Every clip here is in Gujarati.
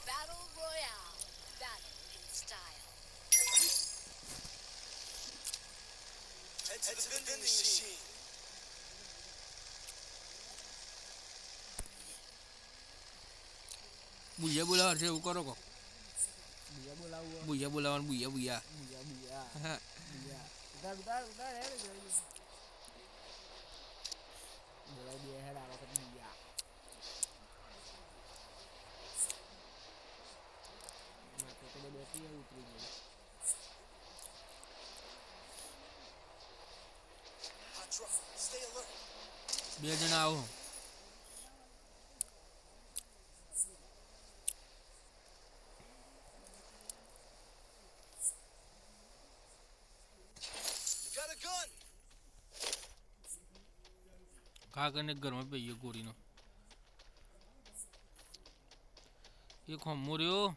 Battle Royale. Battle in style. Head to the vending machine. Buya bola harus aku karo kok. Buya bola. Buya bolawan buya. Buya. Buya. Bentar ya. Bola dia ada apa buya. Mati itu dia berarti yang utrinya. Stay alert. Biar je na આવું. Got a gun. ખા કરીને ઘરમાં પઈએ ગોરીનો. એ ખમો રહ્યો.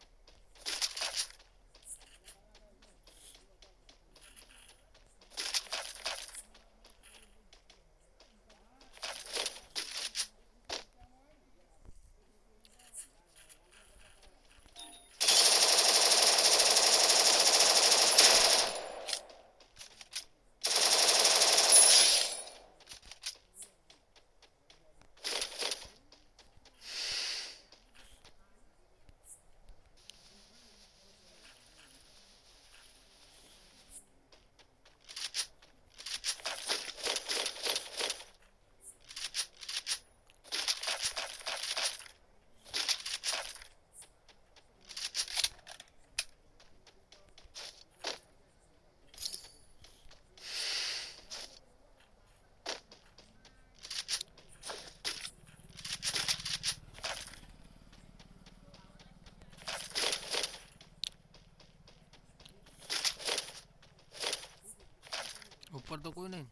ઉપર તો કોઈ નહીં.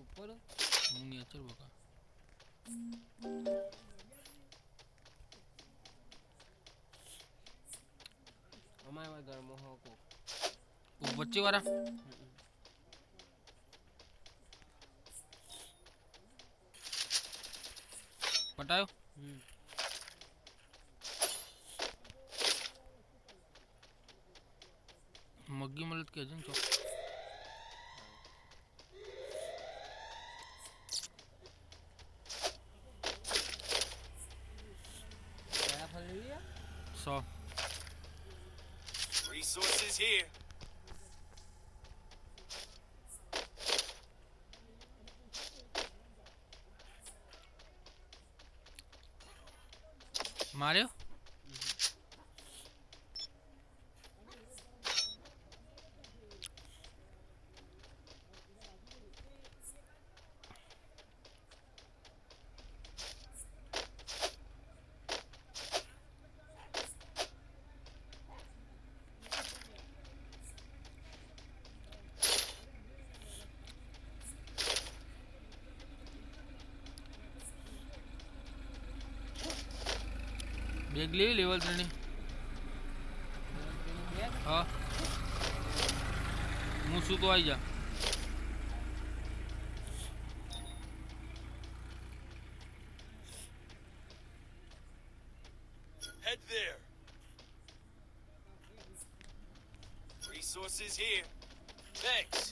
ઉપર હું નેચર બકા. અમારા ઘરમાં હોકો. વચ્ચે વાળા પટાયો. મગ્ગી મળત કે છે ને ચોક. કયા ફળ લેવી 100. Resources here. માર્યો. બેગ લેવી લેવલ 3 ની. હા હું શું તો આવી જા. Head there. Resources here. Thanks.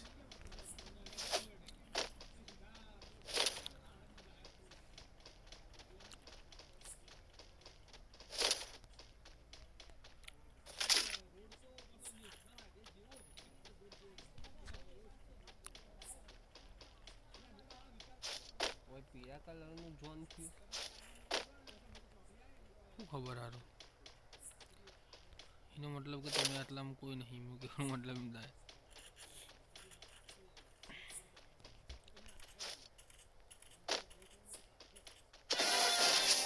પીળા કલરનું જોન થયું. શું ખબર હારું. એનો મતલબ કે તમે આટલામાં કોઈ નહીં. હું કહેવાનો મતલબ એમ થાય.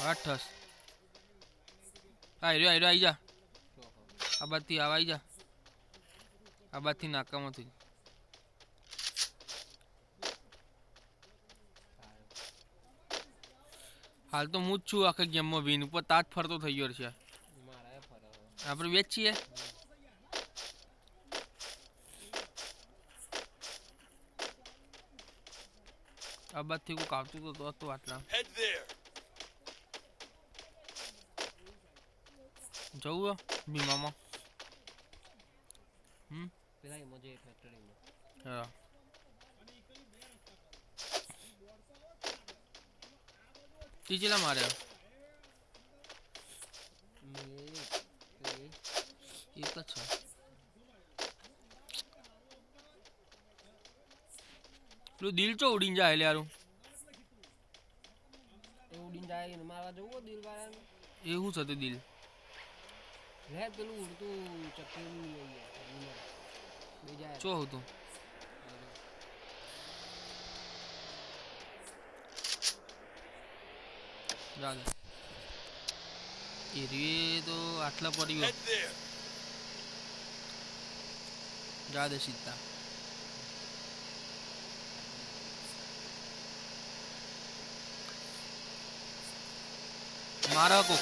8 આઈ જા ચોખો આ બાજથી આવાઈ જા આ બાજથી નાકામાંથી સારું હાલ તો હું જ છું આખા ગેમમાં વિન ઉપર તાજ ફરતો થઈ ગયો છે મારા ફરે આપણે વેચ છીએ આ બાજથી કોઈક આવતું તો આટલા Head there. જવું ભીમામાં પેલા એમાં જે ફેક્ટરીમાં હા ટીચેલા માર્યા એક જ છે પેલું દિલ ચો ઉડીને જાય યારું એ ઉડીને જાય ને મારવા જવું હોય દિલ વાળાને એવું છે તે દિલ લે પેલું ઉડતું ચક્કર લઈ ગયા બીજા ચો હતું ચાલે એ રે તો આટલા પડ્યું Head there. જા દે સીધા મારા કો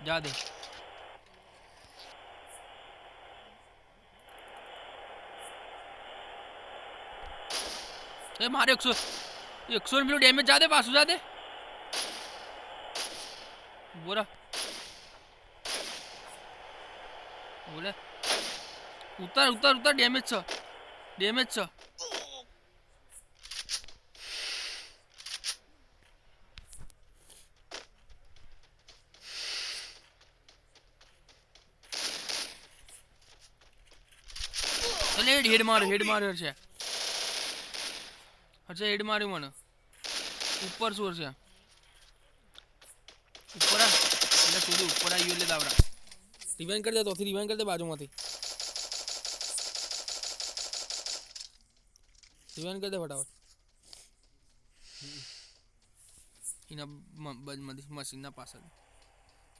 જા દે એ મારે 100 પેલું ડેમેજ જા દે પાછું જા દે બોરા બોલે ઉતાર ડેમેજ છે અલે હેડ માર્યો છે અચ્છા હેડ માર્યું મને ઉપર સોર છે ઉપર આ એટલે સુધી ઉપર આવ્યું એટલે દાવડા રિવાઇન્ડ કરી દે તોથી રિવાઇન્ડ કરી દે બાજુમાંથી રિવાઇન્ડ કરી દે ફટાફટ એના મશીનના પાછળ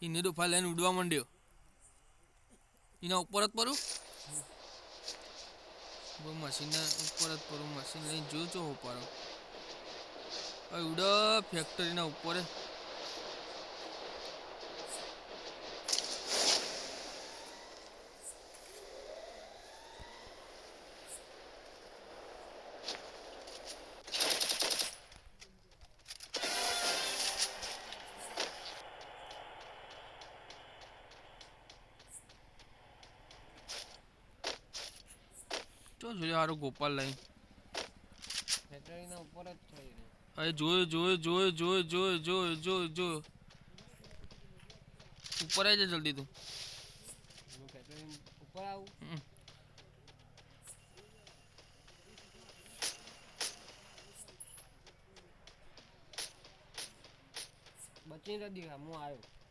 એને ડોફા લઈને ઉડવા માંડ્યો એના ઉપર જ પડું મશીનના ઉપર જ પડું મશીન લઈને જોયું છો ઉપર ઉડ ફેક્ટરીના ઉપર તો જોઈએ હારો ગોપાલ લઈ ફેક્ટરીના ઉપર જ થઈ રહ્યું અરે જોયો ઉપર આવી જા જલ્દી તું હું ફેક્ટરી ઉપર આવું બચીને દીધા હું આવ્યો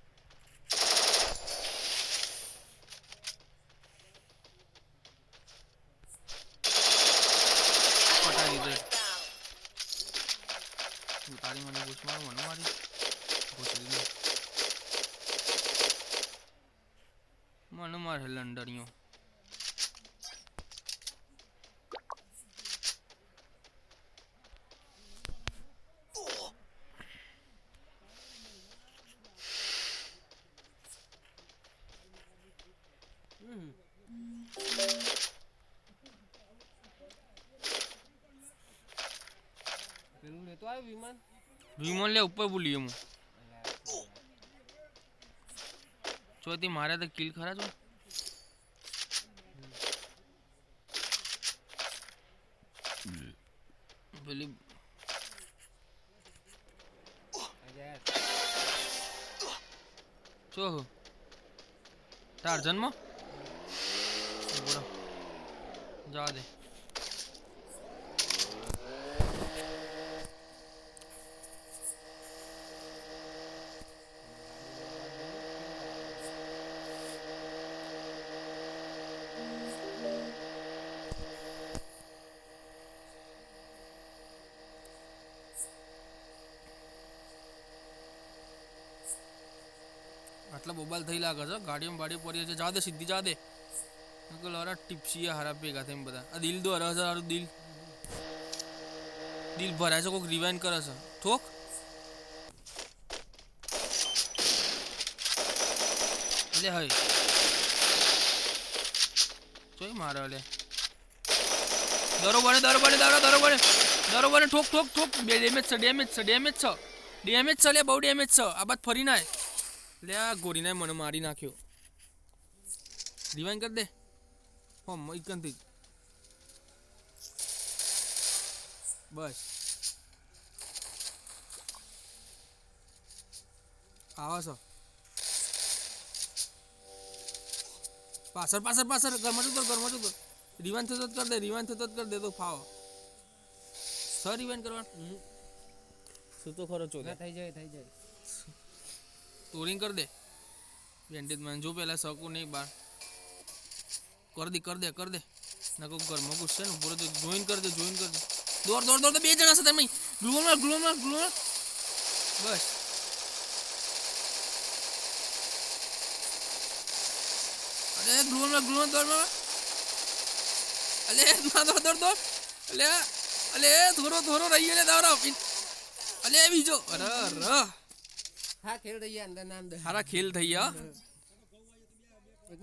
પટાવી દે તારી મને ઘૂસ મારું મને મારી ઘૂસડી મને મારે લંડણીઓ પેલું લેતો આવ્યો વિમાન વિમલ લે ઉપર બોલીએ હું ચોથી મારે તો કિલ ખરા છો પેલી ચો ટાર્જનમાં જવા દે આટલા બોબાલ થઈ લાગે છે ગાડીમાં બાડી પડી છે જા દે સીધી જા દે નકલ અરે ટીપસી હારા ભેગા થઈને બધા આ દિલ દો હરા સારું દિલ દિલ ભરાય છે કોઈક રિવાઇન્ડ કરે છે ઠોક એટલે હઈ જોઈ મારે એટલે દરોબર ઠોક ઠોક ઠોક બે ડેમેજ છે લે બહુ ડેમેજ છે આ બાદ ફરી નાય લે આ ગોરીને મને મારી નાખ્યો રિવાઇન્ડ કરી દે હોમ ઇકનથી બસ આવા છો પાછળ ઘરમાં જતો રિવાઇન્ડ થતો જ કર દે તો ફાવો સર રિવાઇન્ડ કરવાનું શું તો ખરો ચોદે થઈ જાય ટોરિંગ કર દે બેન્ડેજ માં જો પેલા શકું નહીં બાર કર દે ના કોઈ ઘરમાં ઘૂસશે ને પૂરો જોઈન કર દે દોડ બે જણા છે તમે ગ્લુઅર બસ અરે ગ્લુઅર દોડ અલે દોડ અલે થોડો રહી લે દાવરા અલે બીજો અરે હા ખેલ થઈ ગયા અંદર નામ દે સારા ખેલ થઈ ગયા